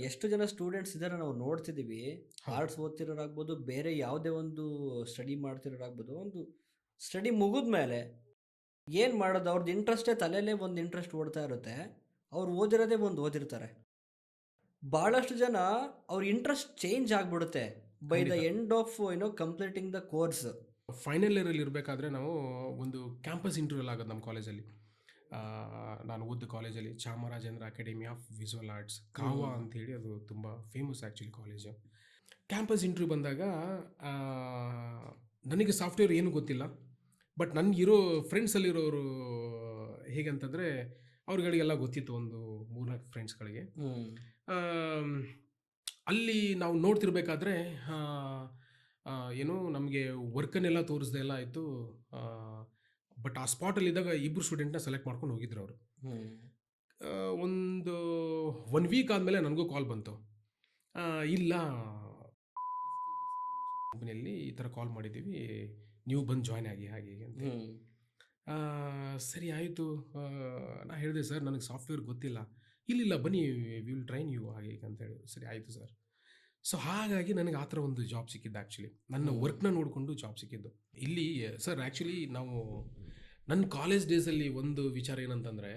ಎಷ್ಟು ಜನ ಸ್ಟೂಡೆಂಟ್ಸ್ ಇದ್ದಾರೆ ನಾವು ನೋಡ್ತಿದ್ದೀವಿ. ಹೌದು. ಆರ್ಟ್ಸ್ ಓದ್ತಿರೋರಾಗ್ಬೋದು, ಬೇರೆ ಯಾವುದೇ ಒಂದು ಸ್ಟಡಿ ಮಾಡ್ತಿರೋರಾಗ್ಬೋದು, ಒಂದು ಸ್ಟಡಿ ಮುಗಿದ್ಮೇಲೆ ಏನು ಮಾಡೋದು ಅವ್ರದ್ದು ಇಂಟ್ರೆಸ್ಟೇ ತಲೆಯಲ್ಲೇ ಒಂದು ಇಂಟ್ರೆಸ್ಟ್ ಓಡ್ತಾ ಇರುತ್ತೆ. ಅವ್ರು ಓದಿರೋದೇ ಒಂದು ಓದಿರ್ತಾರೆ. ಭಾಳಷ್ಟು ಜನ ಅವ್ರ ಇಂಟ್ರೆಸ್ಟ್ ಚೇಂಜ್ ಆಗಿಬಿಡುತ್ತೆ ಬೈ ದ ಖಂಡಿತ. End of completing the course. Final ಇಯರಲ್ಲಿ ಇರಬೇಕಾದ್ರೆ ನಾವು ಒಂದು ಕ್ಯಾಂಪಸ್ ಇಂಟರ್ವ್ಯೂಲ್ ಆಗೋದು ನಮ್ಮ ಕಾಲೇಜಲ್ಲಿ. ನಾನು ಓದಿದ ಕಾಲೇಜಲ್ಲಿ Chamarajendra academy of visual arts, CAVA ಅಂತೇಳಿ, ಅದು ತುಂಬ famous actually college. Campus interview ಬಂದಾಗ ಆ, ನನಗೆ ಸಾಫ್ಟ್ವೇರ್ ಏನೂ ಗೊತ್ತಿಲ್ಲ. ಬಟ್ ನನಗಿರೋ ಫ್ರೆಂಡ್ಸಲ್ಲಿರೋರು ಹೇಗಂತಂದರೆ ಅವ್ರುಗಳಿಗೆಲ್ಲ ಗೊತ್ತಿತ್ತು, ಒಂದು 3-4 ಫ್ರೆಂಡ್ಸ್ಗಳಿಗೆ. ಹ್ಮ್. ಆಮ್, ಅಲ್ಲಿ ನಾವು ನೋಡ್ತಿರ್ಬೇಕಾದ್ರೆ ಏನು ನಮಗೆ ವರ್ಕನ್ನೆಲ್ಲ ತೋರಿಸ್ದೆ ಎಲ್ಲ ಆಯಿತು. ಬಟ್ ಆ ಸ್ಪಾಟಲ್ಲಿದ್ದಾಗ ಇಬ್ಬರು ಸ್ಟೂಡೆಂಟ್ನ ಸೆಲೆಕ್ಟ್ ಮಾಡ್ಕೊಂಡು ಹೋಗಿದ್ರು ಅವರು. ಹ್ಮ್. ಒಂದು 1 ವೀಕ್ ಆದಮೇಲೆ ನನಗೂ ಕಾಲ್ ಬಂತು. ಇಲ್ಲ, ಕಂಪ್ನಿಯಲ್ಲಿ ಈ ಥರ ಕಾಲ್ ಮಾಡಿದ್ದೀವಿ, ನೀವು ಬಂದು ಜಾಯ್ನ್ ಆಗಿ ಹಾಗೆ ಹೀಗೆ ಅಂತ. ಹ್ಮ್. ಸರಿ ಆಯಿತು. ನಾ ಹೇಳಿದೆ, ಸರ್ ನನಗೆ ಸಾಫ್ಟ್ವೇರ್ ಗೊತ್ತಿಲ್ಲ. ಇಲ್ಲ ಬನ್ನಿ, ವಿಲ್ ಟ್ರೈನ್ ಯು ಹಾಗೆ ಹೀಗೆ ಅಂತ ಹೇಳಿ. ಸರಿ ಆಯಿತು ಸರ್. ಸೊ ಹಾಗಾಗಿ ನನಗೆ ಆ ಥರ ಒಂದು ಜಾಬ್ ಸಿಕ್ಕಿದ್ದು ಆ್ಯಕ್ಚುಲಿ. ನನ್ನ ವರ್ಕ್ನ ನೋಡಿಕೊಂಡು ಜಾಬ್ ಸಿಕ್ಕಿದ್ದು ಇಲ್ಲಿ. ಸರ್ ಆ್ಯಕ್ಚುಲಿ ನಾವು ನನ್ನ ಕಾಲೇಜ್ ಡೇಸಲ್ಲಿ ಒಂದು ವಿಚಾರ ಏನಂತಂದರೆ,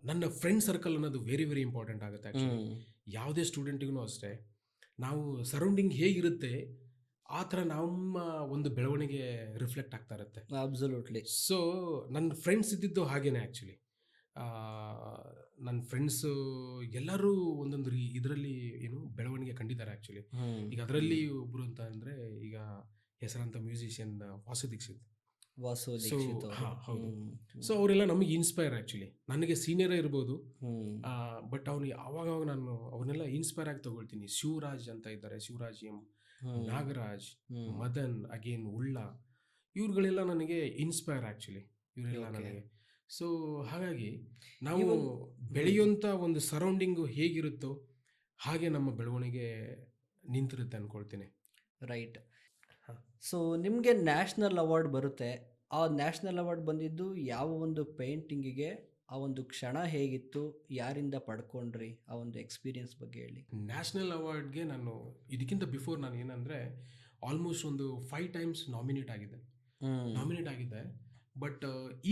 ನನ್ನ ಫ್ರೆಂಡ್ ಸರ್ಕಲ್ ಅನ್ನೋದು ವೆರಿ ವೆರಿ ಇಂಪಾರ್ಟೆಂಟ್ ಆಗುತ್ತೆ ಆ್ಯಕ್ಚುಲಿ. ಯಾವುದೇ ಸ್ಟೂಡೆಂಟಿಗೂ ಅಷ್ಟೇ, ನಾವು ಸರೌಂಡಿಂಗ್ ಹೇಗಿರುತ್ತೆ ಆ ಥರ ನಮ್ಮ ಒಂದು ಬೆಳವಣಿಗೆ ರಿಫ್ಲೆಕ್ಟ್ ಆಗ್ತಾ ಇರುತ್ತೆ. ಅಬ್ಸಲ್ಯೂಟ್ಲಿ. ಸೊ ನನ್ನ ಫ್ರೆಂಡ್ಸ್ ಇದ್ದಿದ್ದು ಹಾಗೇನೆ ಆ್ಯಕ್ಚುಲಿ. ನನ್ನ ಫ್ರೆಂಡ್ಸು ಎಲ್ಲರೂ ಒಂದೊಂದು ಇದರಲ್ಲಿ ಏನು ಬೆಳವಣಿಗೆ ಕಂಡಿದ್ದಾರೆ ಆ್ಯಕ್ಚುಲಿ. ಈಗ ಅದರಲ್ಲಿ ಒಬ್ಬರು ಅಂತ ಅಂದರೆ, ಈಗ ಹೆಸರಂತ ಮ್ಯೂಸಿಷಿಯನ್ ವಾಸು ದೀಕ್ಷಿತ್. ವಾಸು ಸೊ ದೀಕ್ಷಿತ್ ಅವರು. ಹಾಂ, ಹೌದು. ಸೊ ಅವರೆಲ್ಲ ನಮಗೆ ಇನ್ಸ್ಪೈರ್ ಆ್ಯಕ್ಚುಲಿ. ನನಗೆ ಸೀನಿಯರೇ ಇರ್ಬೋದು, ಬಟ್ ಅವನು ಆವಾಗ ನಾನು ಅವ್ರನ್ನೆಲ್ಲ ಇನ್ಸ್ಪೈರ್ ಆಗಿ ತೊಗೊಳ್ತೀನಿ. ಶಿವರಾಜ್ ಅಂತ ಇದ್ದಾರೆ, ಶಿವರಾಜ್ ಎಂ, ನಾಗರಾಜ್, ಮದನ್, ಅಗೇನ್ ಉಳ್ಳ, ಇವ್ರುಗಳೆಲ್ಲ ನನಗೆ ಇನ್ಸ್ಪೈರ್ ಆ್ಯಕ್ಚುಲಿ, ಇವರೆಲ್ಲ ನನಗೆ. ಸೊ ಹಾಗಾಗಿ ನಾವು ಬೆಳೆಯುವಂಥ ಒಂದು ಸರೌಂಡಿಂಗು ಹೇಗಿರುತ್ತೋ ಹಾಗೆ ನಮ್ಮ ಬೆಳವಣಿಗೆ ನಿಂತಿರುತ್ತೆ ಅಂದ್ಕೊಳ್ತೀನಿ. ರೈಟ್. ಸೊ ನಿಮಗೆ ನ್ಯಾಷನಲ್ ಅವಾರ್ಡ್ ಬರುತ್ತೆ. ಆ ನ್ಯಾಷನಲ್ ಅವಾರ್ಡ್ ಬಂದಿದ್ದು ಯಾವ ಒಂದು ಪೇಂಟಿಂಗಿಗೆ? ಆ ಒಂದು ಕ್ಷಣ ಹೇಗಿತ್ತು? ಯಾರಿಂದ ಪಡ್ಕೊಂಡ್ರಿ? ಆ ಒಂದು ಎಕ್ಸ್ಪೀರಿಯನ್ಸ್ ಬಗ್ಗೆ ಹೇಳಿ. ನ್ಯಾಷನಲ್ ಅವಾರ್ಡ್ಗೆ ನಾನು ಇದಕ್ಕಿಂತ ಬಿಫೋರ್ ನಾನು ಏನಂದರೆ ಆಲ್ಮೋಸ್ಟ್ ಒಂದು 5 ಟೈಮ್ಸ್ ನಾಮಿನೇಟ್ ಆಗಿದ್ದೆ. ಬಟ್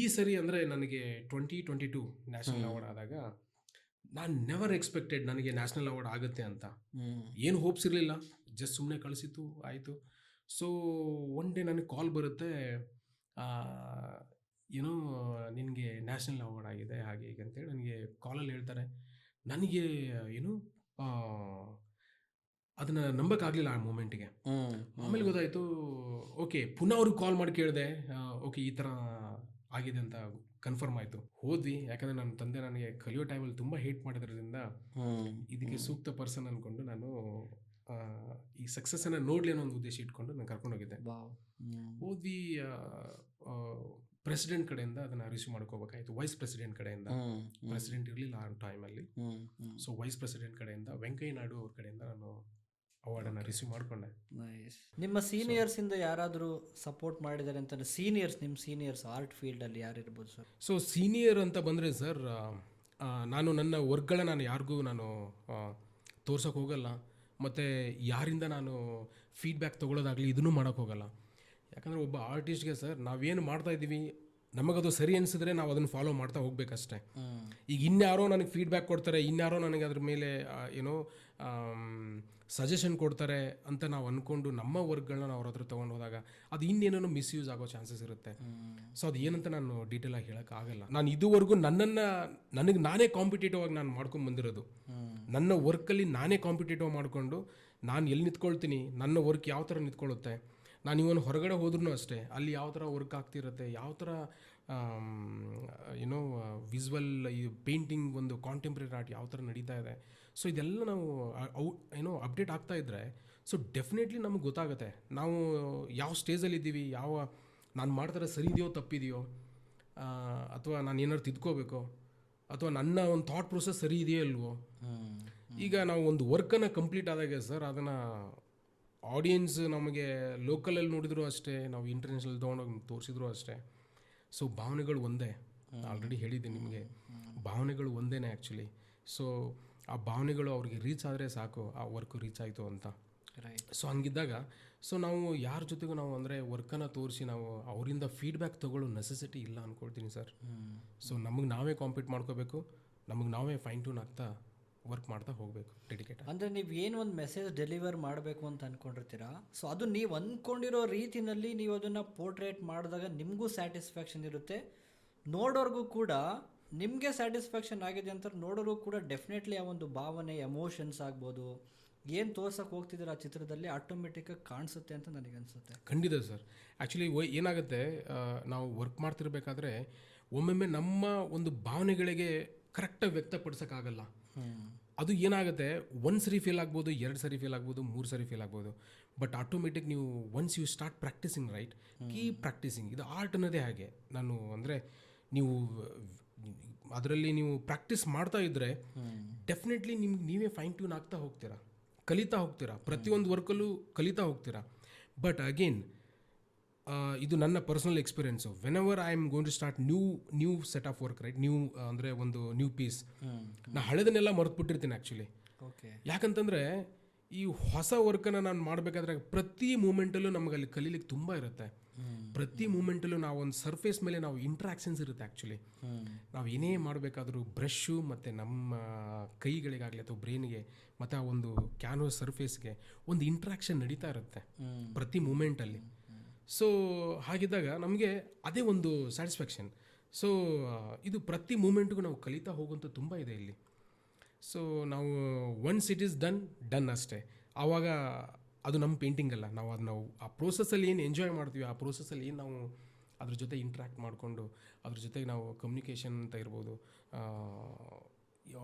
ಈ ಸರಿ ಅಂದರೆ ನನಗೆ 2022 ನ್ಯಾಷನಲ್ ಅವಾರ್ಡ್ ಆದಾಗ ನಾನು ನೆವರ್ ಎಕ್ಸ್ಪೆಕ್ಟೆಡ್ ನನಗೆ ನ್ಯಾಷನಲ್ ಅವಾರ್ಡ್ ಆಗುತ್ತೆ ಅಂತ. ಏನು ಹೋಪ್ಸ್ ಇರಲಿಲ್ಲ, ಜಸ್ಟ್ ಸುಮ್ಮನೆ ಕಳಿಸಿತ್ತು, ಆಯಿತು. ಸೊ ಒನ್ ಡೇ ನನಗೆ ಕಾಲ್ ಬರುತ್ತೆ, ಏನೋ ನಿನಗೆ ನ್ಯಾಷನಲ್ ಅವಾರ್ಡ್ ಆಗಿದೆ ಹಾಗೆ ಹೀಗೆ ಅಂತೇಳಿ ನನಗೆ ಕಾಲಲ್ಲಿ ಹೇಳ್ತಾರೆ. ನನಗೆ ಏನು ಅದನ್ನು ನಂಬಕ್ಕಾಗಲಿಲ್ಲ ಆ ಮೂಮೆಂಟಿಗೆ. ಆಮೇಲೆ ಗೊತ್ತಾಯಿತು. ಓಕೆ, ಪುನಃ ಅವ್ರಿಗೆ ಕಾಲ್ ಮಾಡಿ ಕೇಳಿದೆ. ಓಕೆ, ಈ ಥರ ಆಗಿದೆ ಅಂತ ಕನ್ಫರ್ಮ್ ಆಯಿತು. ಹೋದ್ವಿ. ಯಾಕಂದರೆ ನನ್ನ ತಂದೆ ನನಗೆ ಕಲಿಯೋ ಟೈಮಲ್ಲಿ ತುಂಬ ಹೇಟ್ ಮಾಡಿದ್ರಿಂದ ಇದಕ್ಕೆ ಸೂಕ್ತ ಪರ್ಸನ್ ಅಂದ್ಕೊಂಡು ನಾನು ಈ ಸಕ್ಸಸ್ಸನ್ನು ನೋಡಲಿ ಅನ್ನೋ ಒಂದು ಉದ್ದೇಶ ಇಟ್ಕೊಂಡು ನಾನು ಕರ್ಕೊಂಡೋಗಿದ್ದೆ. ಹೋದ್ವಿ. ಪ್ರೆಸಿಡೆಂಟ್ ಕಡೆಯಿಂದ ಅದನ್ನು ರಿಸೀವ್ ಮಾಡ್ಕೋಬೇಕಾಯಿತು. ವೈಸ್ ಪ್ರೆಸಿಡೆಂಟ್ ಕಡೆಯಿಂದ, ಪ್ರೆಸಿಡೆಂಟ್ ಇರಲಿಲ್ಲ ಆ ಟೈಮಲ್ಲಿ. ಸೊ ವೈಸ್ ಪ್ರೆಸಿಡೆಂಟ್ ಕಡೆಯಿಂದ, ವೆಂಕಯ್ಯ ನಾಯ್ಡು ಅವ್ರ ಕಡೆಯಿಂದ ನಾನು ಅವಾರ್ಡನ್ನು ರಿಸೀವ್ ಮಾಡಿಕೊಂಡೆ. ನಿಮ್ಮ ಸೀನಿಯರ್ಸಿಂದ ಯಾರಾದರೂ ಸಪೋರ್ಟ್ ಮಾಡಿದ್ದಾರೆ ಅಂತಂದರೆ, ನಿಮ್ಮ ಸೀನಿಯರ್ಸ್ ಆರ್ಟ್ ಫೀಲ್ಡಲ್ಲಿ ಯಾರಿರ್ಬೋದು ಸರ್? ಸೊ ಸೀನಿಯರ್ ಅಂತ ಬಂದರೆ ಸರ್, ನಾನು ನನ್ನ ವರ್ಕ್ಗಳ ನಾನು ಯಾರಿಗೂ ನಾನು ತೋರ್ಸೋಕೆ ಹೋಗಲ್ಲ, ಮತ್ತು ಯಾರಿಂದ ನಾನು ಫೀಡ್ಬ್ಯಾಕ್ ತೊಗೊಳೋದಾಗಲಿ ಇದನ್ನೂ ಮಾಡೋಕ್ಕೆ ಹೋಗಲ್ಲ. ಯಾಕಂದರೆ ಒಬ್ಬ ಆರ್ಟಿಸ್ಟ್ಗೆ ಸರ್, ನಾವೇನು ಮಾಡ್ತಾಯಿದ್ದೀವಿ ನಮಗದು ಸರಿ ಅನಿಸಿದ್ರೆ ನಾವು ಅದನ್ನು ಫಾಲೋ ಮಾಡ್ತಾ ಹೋಗಬೇಕಷ್ಟೆ. ಈಗ ಇನ್ಯಾರೋ ನನಗೆ ಫೀಡ್ಬ್ಯಾಕ್ ಕೊಡ್ತಾರೆ, ಇನ್ಯಾರೋ ನನಗೆ ಅದ್ರ ಮೇಲೆ ಏನೋ ಸಜೆಷನ್ ಕೊಡ್ತಾರೆ ಅಂತ ನಾವು ಅಂದ್ಕೊಂಡು ನಮ್ಮ ವರ್ಕ್ಗಳನ್ನ ನಾವು ಅವ್ರ ಹತ್ರ ತೊಗೊಂಡು ಹೋದಾಗ ಅದು ಇನ್ನೇನೋ ಮಿಸ್ಯೂಸ್ ಆಗೋ ಚಾನ್ಸಸ್ ಇರುತ್ತೆ. ಸೊ ಅದು ಏನಂತ ನಾನು ಡೀಟೇಲಾಗಿ ಹೇಳೋಕ್ಕಾಗಲ್ಲ. ನಾನು ಇದುವರೆಗೂ ನನಗೆ ನಾನೇ ಕಾಂಪಿಟೇಟಿವ್ ಆಗಿ ನಾನು ಮಾಡ್ಕೊಂಡು ಬಂದಿರೋದು. ನನ್ನ ವರ್ಕಲ್ಲಿ ನಾನೇ ಕಾಂಪಿಟೇಟಿವ್ ಮಾಡಿಕೊಂಡು ನಾನು ಎಲ್ಲಿ ನಿಂತ್ಕೊಳ್ತೀನಿ, ನನ್ನ ವರ್ಕ್ ಯಾವ ಥರ ನಿಂತ್ಕೊಳ್ಳುತ್ತೆ, ನಾನು ಇವನು ಹೊರಗಡೆ ಹೋದ್ರೂ ಅಷ್ಟೇ ಅಲ್ಲಿ ಯಾವ ಥರ ವರ್ಕ್ ಆಗ್ತಿರುತ್ತೆ, ಯಾವ ಥರ ಏನೋ ವಿಸುವಲ್ ಈ ಪೇಂಟಿಂಗ್ ಒಂದು ಕಾಂಟೆಂಪ್ರರಿ ಆರ್ಟ್ ಯಾವ ಥರ ನಡೀತಾ ಇದೆ. ಸೊ ಇದೆಲ್ಲ ನಾವು ಏನೋ ಅಪ್ಡೇಟ್ ಆಗ್ತಾ ಇದ್ದರೆ ಸೊ ಡೆಫಿನೆಟ್ಲಿ ನಮಗೆ ಗೊತ್ತಾಗುತ್ತೆ ನಾವು ಯಾವ ಸ್ಟೇಜಲ್ಲಿದ್ದೀವಿ, ನಾನು ಮಾಡ್ತಾರೆ ಸರಿ ಇದೆಯೋ ತಪ್ಪಿದೆಯೋ, ಅಥವಾ ನಾನು ಏನಾದ್ರು ತಿದ್ಕೋಬೇಕೋ, ಅಥವಾ ನನ್ನ ಒಂದು ಥಾಟ್ ಪ್ರೊಸೆಸ್ ಸರಿ ಇದೆಯೋ ಇಲ್ವೋ. ಈಗ ನಾವು ಒಂದು ವರ್ಕನ್ನು ಕಂಪ್ಲೀಟ್ ಆದಾಗ ಸರ್, ಅದನ್ನು ಆಡಿಯನ್ಸ್ ನಮಗೆ ಲೋಕಲಲ್ಲಿ ನೋಡಿದ್ರು ಅಷ್ಟೇ, ನಾವು ಇಂಟರ್ನ್ಯಾಷನಲ್ ತೊಗೊಂಡೋಗಿ ತೋರಿಸಿದ್ರು ಅಷ್ಟೇ. ಸೊ ಭಾವನೆಗಳು ಒಂದೇ. ಆಲ್ರೆಡಿ ಹೇಳಿದ್ದೀನಿ ನಿಮಗೆ, ಭಾವನೆಗಳು ಒಂದೇ ಆ್ಯಕ್ಚುಲಿ. ಸೊ ಆ ಭಾವನೆಗಳು ಅವ್ರಿಗೆ ರೀಚ್ ಆದರೆ ಸಾಕು, ಆ ವರ್ಕು ರೀಚ್ ಆಯಿತು ಅಂತ. ರೈಟ್. ಸೊ ಹಂಗಿದ್ದಾಗ ಸೊ ನಾವು ಯಾರ ಜೊತೆಗೂ ನಾವು ಅಂದರೆ ವರ್ಕನ್ನು ತೋರಿಸಿ ನಾವು ಅವರಿಂದ ಫೀಡ್ಬ್ಯಾಕ್ ತೊಗೊಳ್ಳೋ ನೆಸೆಸಿಟಿ ಇಲ್ಲ ಅಂದ್ಕೊಳ್ತೀನಿ ಸರ್. ಸೊ ನಮಗೆ ನಾವೇ ಕಾಂಪೀಟ್ ಮಾಡ್ಕೋಬೇಕು, ನಮಗೆ ನಾವೇ ಫೈನ್ ಟ್ಯೂನ್ ಆಗ್ತಾ ವರ್ಕ್ ಮಾಡ್ತಾ ಹೋಗಬೇಕು ಡೆಡಿಕೇಟ್. ಅಂದರೆ ನೀವು ಏನು ಒಂದು ಮೆಸೇಜ್ ಡೆಲಿವರ್ ಮಾಡಬೇಕು ಅಂತ ಅಂದ್ಕೊಂಡಿರ್ತೀರಾ, ಸೊ ಅದು ನೀವು ಅಂದ್ಕೊಂಡಿರೋ ರೀತಿಯಲ್ಲಿ ನೀವು ಅದನ್ನು ಪೋರ್ಟ್ರೇಟ್ ಮಾಡಿದಾಗ ನಿಮಗೂ ಸ್ಯಾಟಿಸ್ಫ್ಯಾಕ್ಷನ್ ಇರುತ್ತೆ, ನೋಡೋರ್ಗೂ ಕೂಡ ನಿಮಗೆ ಸ್ಯಾಟಿಸ್ಫ್ಯಾಕ್ಷನ್ ಆಗಿದೆ ಅಂತ ನೋಡೋರ್ಗೂ ಕೂಡ ಡೆಫಿನೆಟ್ಲಿ ಆ ಒಂದು ಭಾವನೆ, ಎಮೋಷನ್ಸ್ ಆಗ್ಬೋದು, ಏನು ತೋರ್ಸಕ್ಕೆ ಹೋಗ್ತಿದ್ದೀರ ಆ ಚಿತ್ರದಲ್ಲಿ ಆಟೋಮೆಟಿಕ್ಕಾಗಿ ಕಾಣಿಸುತ್ತೆ ಅಂತ ನನಗನ್ಸುತ್ತೆ. ಖಂಡಿತ ಸರ್. ಆ್ಯಕ್ಚುಲಿ ಏನಾಗುತ್ತೆ, ನಾವು ವರ್ಕ್ ಮಾಡ್ತಿರ್ಬೇಕಾದ್ರೆ ಒಮ್ಮೊಮ್ಮೆ ನಮ್ಮ ಒಂದು ಭಾವನೆಗಳಿಗೆ ಕರೆಕ್ಟಾಗಿ ವ್ಯಕ್ತಪಡಿಸೋಕ್ಕಾಗಲ್ಲ. ಅದು ಏನಾಗುತ್ತೆ, ಒಂದು ಸರಿ ಫೇಲ್ ಆಗ್ಬೋದು, 2 ಸರಿ ಫೇಲ್ ಆಗ್ಬೋದು, 3 ಸರಿ ಫೇಲ್ ಆಗ್ಬೋದು. ಬಟ್ ಆಟೋಮೆಟಿಕ್ ನೀವು once you start practising, right, keep practising. ಇದು ಆರ್ಟ್ ಅನ್ನೋದೇ ಹಾಗೆ. ನಾನು ಅಂದರೆ ನೀವು ಅದರಲ್ಲಿ ನೀವು ಪ್ರಾಕ್ಟೀಸ್ ಮಾಡ್ತಾ ಇದ್ದರೆ ಡೆಫಿನೆಟ್ಲಿ ನಿಮ್ಗೆ ನೀವೇ ಫೈನ್ ಟ್ಯೂನ್ ಆಗ್ತಾ ಹೋಗ್ತೀರಾ, ಕಲಿತಾ ಹೋಗ್ತೀರಾ, ಪ್ರತಿಯೊಂದು ವರ್ಕಲ್ಲೂ ಕಲಿತಾ ಹೋಗ್ತೀರಾ. ಬಟ್ ಅಗೇನ್ ಇದು ನನ್ನ personal experience. Whenever I am going to start new set of work, right, ಅಂದರೆ ಒಂದು ನ್ಯೂ ಪೀಸ್, ನಾ ಹಳೆದನ್ನೆಲ್ಲ ಮರೆತುಬಿಟ್ಟಿರ್ತೀನಿ ಆ್ಯಕ್ಚುಲಿ. ಓಕೆ. ಯಾಕಂತಂದರೆ ಈ ಹೊಸ ವರ್ಕನ್ನು ನಾನು ಮಾಡಬೇಕಾದ್ರೆ ಪ್ರತಿ ಮೂಮೆಂಟಲ್ಲೂ ನಮಗೆ ಅಲ್ಲಿ ಕಲೀಲಿಕ್ಕೆ ತುಂಬ ಇರುತ್ತೆ. ಪ್ರತಿ ಮೂಮೆಂಟಲ್ಲೂ ನಾವು ಒಂದು ಸರ್ಫೇಸ್ ಮೇಲೆ ನಾವು ಇಂಟ್ರಾಕ್ಷನ್ಸ್ ಇರುತ್ತೆ ಆ್ಯಕ್ಚುಲಿ. ನಾವು ಏನೇ ಮಾಡಬೇಕಾದ್ರೂ ಬ್ರಷು ಮತ್ತು ನಮ್ಮ ಕೈಗಳಿಗಾಗಲಿ ಅಥವಾ ಬ್ರೈನ್ಗೆ ಮತ್ತು ಆ ಒಂದು ಕ್ಯಾನ್ವಸ್ ಸರ್ಫೇಸ್ಗೆ ಒಂದು ಇಂಟ್ರಾಕ್ಷನ್ ನಡೀತಾ ಇರುತ್ತೆ ಪ್ರತಿ ಮೂಮೆಂಟಲ್ಲಿ. ಸೊ ಹಾಗಿದ್ದಾಗ ನಮಗೆ ಅದೇ ಒಂದು ಸ್ಯಾಟಿಸ್ಫ್ಯಾಕ್ಷನ್. ಸೊ ಇದು ಪ್ರತಿ ಮೂಮೆಂಟ್ಗೂ ನಾವು ಕಲಿತಾ ಹೋಗುವಂಥ ತುಂಬ ಇದೆ ಇಲ್ಲಿ. ಸೊ ನಾವು ಒನ್ಸ್ ಇಟ್ ಈಸ್ ಡನ್ ಅಷ್ಟೇ. ಆವಾಗ ಅದು ನಮ್ಮ ಪೇಂಟಿಂಗ್ ಅಲ್ಲ, ನಾವು ಆ ಪ್ರೋಸೆಸ್ಸಲ್ಲಿ ಏನು ಎಂಜಾಯ್ ಮಾಡ್ತೀವಿ, ಆ ಪ್ರೋಸೆಸ್ಸಲ್ಲಿ ಏನು ನಾವು ಅದ್ರ ಜೊತೆ ಇಂಟ್ರ್ಯಾಕ್ಟ್ ಮಾಡಿಕೊಂಡು ಅದ್ರ ಜೊತೆಗೆ ನಾವು ಕಮ್ಯುನಿಕೇಷನ್ ಅಂತ ಇರ್ಬೋದು,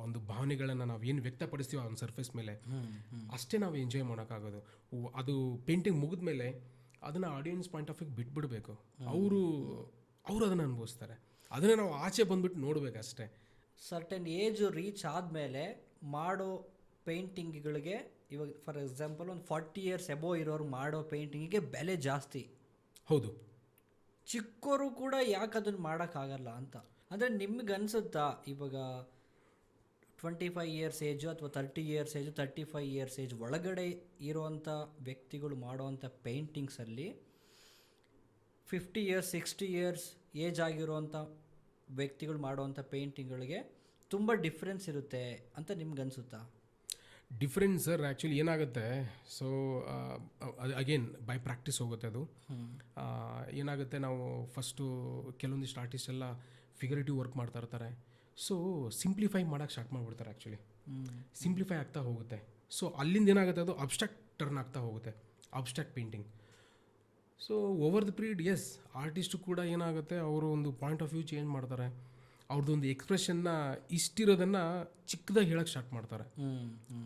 ಒಂದು ಭಾವನೆಗಳನ್ನು ನಾವು ಏನು ವ್ಯಕ್ತಪಡಿಸ್ತೀವಿ ಆ ಒಂದು ಸರ್ಫೇಸ್ ಮೇಲೆ, ಅಷ್ಟೇ ನಾವು ಎಂಜಾಯ್ ಮಾಡೋಕ್ಕಾಗೋದು. ಅದು ಪೇಂಟಿಂಗ್ ಮುಗಿದ ಮೇಲೆ ಅದನ್ನು ಆಡಿಯನ್ಸ್ ಪಾಯಿಂಟ್ ಆಫ್ ವ್ಯೂ ಬಿಟ್ಬಿಡಬೇಕು. ಅವರು ಅದನ್ನು ಅನುಭವಿಸ್ತಾರೆ, ಅದನ್ನು ನಾವು ಆಚೆ ಬಂದುಬಿಟ್ಟು ನೋಡಬೇಕು ಅಷ್ಟೇ. ಸರ್ಟನ್ ಏಜು ರೀಚ್ ಆದಮೇಲೆ ಮಾಡೋ ಪೇಂಟಿಂಗ್ಗಳಿಗೆ, ಇವಾಗ ಫಾರ್ ಎಕ್ಸಾಂಪಲ್ ಒಂದು 40 ಇಯರ್ಸ್ ಎಬೋ ಇರೋರು ಮಾಡೋ ಪೇಂಟಿಂಗಿಗೆ ಬೆಲೆ ಜಾಸ್ತಿ. ಹೌದು. ಚಿಕ್ಕೋರು ಕೂಡ ಯಾಕೆ ಅದನ್ನು ಮಾಡೋಕ್ಕಾಗಲ್ಲ ಅಂತ. ಅಂದರೆ ನಿಮ್ಗೆ ಅನಿಸುತ್ತಾ, ಇವಾಗ 25 ಇಯರ್ಸ್ ಏಜು ಅಥವಾ 30 ಇಯರ್ಸ್ ಏಜು, 35 ಇಯರ್ಸ್ ಏಜ್ ಒಳಗಡೆ ಇರೋವಂಥ ವ್ಯಕ್ತಿಗಳು ಮಾಡೋವಂಥ ಪೇಂಟಿಂಗ್ಸಲ್ಲಿ 50 ಇಯರ್ಸ್ 60 ಇಯರ್ಸ್ ಏಜ್ ಆಗಿರೋವಂಥ ವ್ಯಕ್ತಿಗಳು ಮಾಡುವಂಥ ಪೇಂಟಿಂಗ್ಗಳಿಗೆ ತುಂಬ ಡಿಫ್ರೆನ್ಸ್ ಇರುತ್ತೆ ಅಂತ ನಿಮ್ಗೆ ಅನಿಸುತ್ತಾ? ಡಿಫ್ರೆನ್ಸ್ ಸರ್, ಆ್ಯಕ್ಚುಲಿ ಏನಾಗುತ್ತೆ, ಸೊ ಅಗೇನ್ ಬೈ ಪ್ರಾಕ್ಟೀಸ್ ಹೋಗುತ್ತೆ ಅದು. ಏನಾಗುತ್ತೆ, ನಾವು ಫಸ್ಟು ಕೆಲವೊಂದಿಷ್ಟು ಆರ್ಟಿಸ್ಟ್ ಎಲ್ಲ ಫಿಗರೇಟಿವ್ ವರ್ಕ್ ಮಾಡ್ತಾ ಇರ್ತಾರೆ. ಸೊ ಸಿಂಪ್ಲಿಫೈ ಮಾಡೋಕ್ಕೆ ಸ್ಟಾರ್ಟ್ ಮಾಡಿಬಿಡ್ತಾರೆ ಆ್ಯಕ್ಚುಲಿ. ಸಿಂಪ್ಲಿಫೈ ಆಗ್ತಾ ಹೋಗುತ್ತೆ. ಸೊ ಅಲ್ಲಿಂದ ಏನಾಗುತ್ತೆ, ಅದು ಅಬ್ಸ್ಟ್ರಾಕ್ಟ್ ಟರ್ನ್ ಆಗ್ತಾ ಹೋಗುತ್ತೆ, abstract painting. So over the periods, artist ಕೂಡ ಏನಾಗುತ್ತೆ, ಅವರು ಒಂದು ಪಾಯಿಂಟ್ ಆಫ್ ವ್ಯೂ ಚೇಂಜ್ ಮಾಡ್ತಾರೆ, ಅವ್ರದ್ದೊಂದು ಎಕ್ಸ್ಪ್ರೆಷನ್ನ ಇಷ್ಟಿರೋದನ್ನು ಚಿಕ್ಕದಾಗಿ ಹೇಳೋಕ್ಕೆ ಸ್ಟಾರ್ಟ್ ಮಾಡ್ತಾರೆ.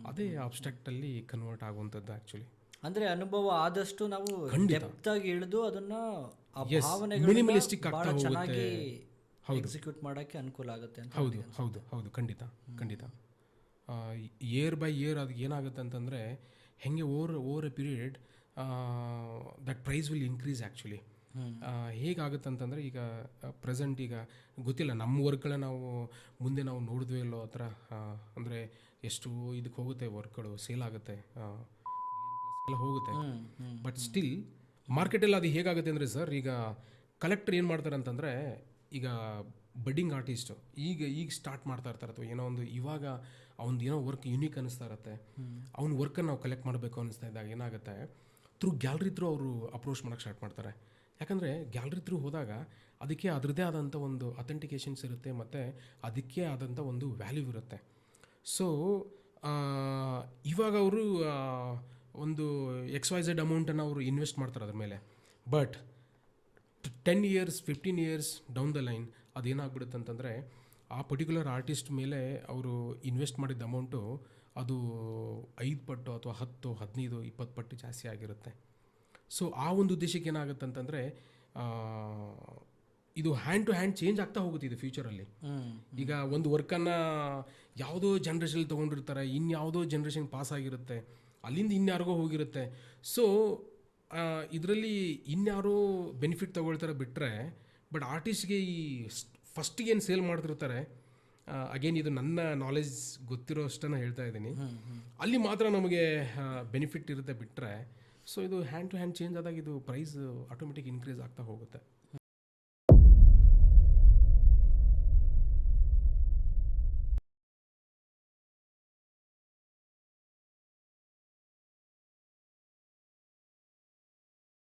ಅದೇ ಅಬ್ಸ್ಟ್ರಾಕ್ಟಲ್ಲಿ ಕನ್ವರ್ಟ್ ಆಗುವಂಥದ್ದು ಆ್ಯಕ್ಚುಲಿ. ಅಂದರೆ ಅನುಭವ ಆದಷ್ಟು ನಾವು ಡೆಪ್ತಾಗಿ ಇಳಿದು ಅದನ್ನು ಮಿನಿಮಲಿಸ್ಟಿಕ್ ಆಗ್ತಾ ಚೆನ್ನಾಗಿ ಎಕ್ಸಿಕ್ಯೂಟ್ ಮಾಡೋಕ್ಕೆ ಅನುಕೂಲ ಆಗುತ್ತೆ ಅಂತ. ಹೌದು, ಖಂಡಿತ. ಇಯರ್ ಬೈ ಇಯರ್ ಅದು ಏನಾಗುತ್ತೆ ಅಂತಂದರೆ, ಹೆಂಗೆ over a period that price will increase actually. ಹೇಗಾಗುತ್ತೆ ಅಂತಂದರೆ, ಈಗ ಪ್ರೆಸೆಂಟ್ ಈಗ ಗೊತ್ತಿಲ್ಲ ನಮ್ಮ ವರ್ಕ್ಗಳ ನಾವು ಮುಂದೆ ನಾವು ನೋಡಿದ್ವಿ ಇಲ್ಲೋ ಆ ಥರ, ಅಂದರೆ ಎಷ್ಟು ಇದಕ್ಕೆ ಹೋಗುತ್ತೆ ವರ್ಕ್ಗಳು, ಸೇಲ್ ಆಗುತ್ತೆ, ಎಲ್ಲ ಹೋಗುತ್ತೆ. ಬಟ್ ಸ್ಟಿಲ್ ಮಾರ್ಕೆಟಲ್ಲಿ ಅದು ಹೇಗಾಗುತ್ತೆ ಅಂದರೆ ಸರ್, ಈಗ ಕಲೆಕ್ಟರ್ ಏನು ಮಾಡ್ತಾರೆ ಅಂತಂದರೆ, ಈಗ ಬಡ್ಡಿಂಗ್ ಆರ್ಟಿಸ್ಟು ಈಗ ಸ್ಟಾರ್ಟ್ ಮಾಡ್ತಾ ಇರ್ತಾರೆ, ಅಥವಾ ಏನೋ ಒಂದು ಇವಾಗ ಅವನದು ಏನೋ ವರ್ಕ್ ಯುನೀಕ್ ಅನ್ನಿಸ್ತಾ ಇರುತ್ತೆ, ಅವ್ನ ವರ್ಕನ್ನು ನಾವು ಕಲೆಕ್ಟ್ ಮಾಡಬೇಕು ಅನ್ನಿಸ್ತಾ ಇದ್ದಾಗ ಏನಾಗುತ್ತೆ, ಗ್ಯಾಲರಿ ಥ್ರೂ ಅವರು ಅಪ್ರೋಚ್ ಮಾಡೋಕ್ಕೆ ಸ್ಟಾರ್ಟ್ ಮಾಡ್ತಾರೆ. ಯಾಕಂದರೆ ಗ್ಯಾಲರಿ ಥ್ರೂ ಹೋದಾಗ ಅದಕ್ಕೆ ಅದರದ್ದೇ ಆದಂಥ ಒಂದು ಅಥೆಂಟಿಕೇಷನ್ಸ್ ಇರುತ್ತೆ, ಮತ್ತು ಅದಕ್ಕೆ ಆದಂಥ ಒಂದು ವ್ಯಾಲ್ಯೂ ಇರುತ್ತೆ. ಸೊ ಇವಾಗ ಅವರು ಒಂದು XYZ ಅಮೌಂಟನ್ನು ಅವರು ಇನ್ವೆಸ್ಟ್ ಮಾಡ್ತಾರೆ ಅದ್ರ ಮೇಲೆ. But 10 years 15 years down the line ಅದೇನಾಗ್ಬಿಡುತ್ತೆ ಅಂತಂದರೆ, ಆ ಪರ್ಟಿಕ್ಯುಲರ್ ಆರ್ಟಿಸ್ಟ್ ಮೇಲೆ ಅವರು ಇನ್ವೆಸ್ಟ್ ಮಾಡಿದ ಅಮೌಂಟು ಅದು 5 ಪಟ್ಟು ಅಥವಾ 10, 15, 20 ಪಟ್ಟು ಜಾಸ್ತಿ ಆಗಿರುತ್ತೆ. ಸೊ ಆ ಒಂದು ಉದ್ದೇಶಕ್ಕೆ ಏನಾಗುತ್ತೆ ಅಂತಂದರೆ, ಇದು ಹ್ಯಾಂಡ್ ಟು ಹ್ಯಾಂಡ್ ಚೇಂಜ್ ಆಗ್ತಾ ಹೋಗುತ್ತೆ ಇದು ಫ್ಯೂಚರಲ್ಲಿ. ಈಗ ಒಂದು ವರ್ಕನ್ನು ಯಾವುದೋ ಜನ್ರೇಷನಲ್ಲಿ ತೊಗೊಂಡಿರ್ತಾರೆ, ಇನ್ಯಾವುದೋ ಜನ್ರೇಷನ್ ಪಾಸ್ ಆಗಿರುತ್ತೆ, ಅಲ್ಲಿಂದ ಇನ್ಯಾರಿಗೋ ಹೋಗಿರುತ್ತೆ. ಸೊ ಇದರಲ್ಲಿ ಇನ್ಯಾರೋ ಬೆನಿಫಿಟ್ ತೊಗೊಳ್ತಾರೆ ಬಿಟ್ಟರೆ, ಬಟ್ ಆರ್ಟಿಸ್ಟ್ಗೆ ಈ ಫಸ್ಟಿಗೆ ಏನು ಸೇಲ್ ಮಾಡ್ತಿರ್ತಾರೆ ಅಗೇನ್ ಇದು ನನ್ನ ನಾಲೆಜ್ ಗೊತ್ತಿರೋ ಅಷ್ಟನ್ನು ಹೇಳ್ತಾ ಇದ್ದೀನಿ. ಅಲ್ಲಿ ಮಾತ್ರ ನಮಗೆ ಬೆನಿಫಿಟ್ ಇರುತ್ತೆ ಬಿಟ್ಟರೆ, ಸೊ ಇದು ಹ್ಯಾಂಡ್ ಟು ಹ್ಯಾಂಡ್ ಚೇಂಜ್ ಆದಾಗ ಇದು ಪ್ರೈಸ್ ಆಟೋಮೆಟಿಕ್ ಇನ್ಕ್ರೀಸ್ ಆಗ್ತಾ ಹೋಗುತ್ತೆ.